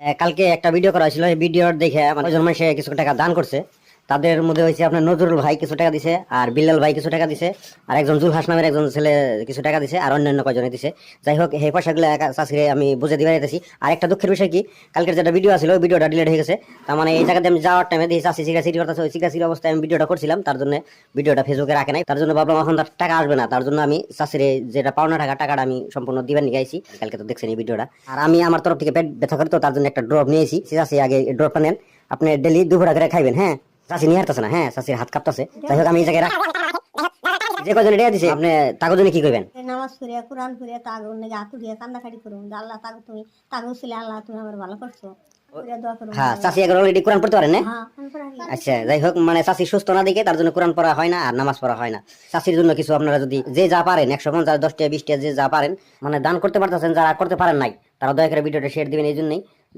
কালকে একটা ভিডিও করা হয়েছিল, এই ভিডিও দেখে আমার একজন মানুষ কিছু টাকা দান করছে। তাদের মধ্যে হয়েছে আপনার নজরুল ভাই কিছু টাকা দিছে, আর বিল্লাল ভাই কিছু টাকা দিছে, আর একজন জুলহাস নামের একজন ছেলে কিছু টাকা দিছে, আর অন্যান্য কয়জনে দিছে। যাই হোক, এই পয়সাগুলো চাষিরে আমি বুঝে দিতে পারতেছি। আর একটা দুঃখের বিষয় কি, কালকের যেটা ভিডিও ছিল ওই ভিডিওটা ডিলিট হয়ে গেছে। তার মানে এই জায়গাতে আমি যাওয়ার টাইমে দেখি চাষি সিগাসিটি করতেছে, ওই সিগাসিটি অবস্থায় আমি ভিডিওটা করছিলাম, তার জন্য ভিডিওটা ফেসবুকে রাখে নাই। তার জন্য ভাবলাম এখন তার টাকা আসবে না, তার জন্য আমি চাষিরে যেটা পাওনা টাকাটা আমি সম্পূর্ণ দিবার নিয়ে আইছি। কালকে তো দেখছেন এই ভিডিওটা। আর আমি আমার তরফ থেকে পেট ব্যথা করি, তো তার জন্য একটা ড্রপ নিয়েছি। চাষি আগে ড্রপটা নেন, আপনি ডেলি দুপুরা করে খাইবেন। হ্যাঁ, চাষি নিয়ে আসতেছে না, হ্যাঁ চাষির হাত কাঁপতেছে। যাই হোক, আমি এই জায়গায় যে কজন রেয়া দিছে আপনি তাকে জন্য কি করবেন? নামাজ পড়িয়া কোরআন পড়িয়া তাগো নাকি আতুরিয়া কান্দাকাটি করুন, আল্লাহ তাগো তুমি তাগো ছিলে, আল্লাহ তুমি আমার ভালো করছো, ওইটা দোয়া করুন। হ্যাঁ, চাষি এখন অলরেডি কোরআন পড়তে পারেন না? হ্যাঁ, আমি পড়া কি? আচ্ছা, যাই হোক, মানে চাষি সুস্থ না দিকে তার জন্য কোরআন পড়া হয় না আর নামাজ পড়া হয় না। চাষির জন্য কিছু আপনারা যদি যে যা পারেন 150 10 টা 20 টা যে যা পারেন মানে দান করতে পারতেছেন, যারা করতে পারেন নাই তারা দয়া করে ভিডিওটা শেয়ার দিবেন। এই জন্যই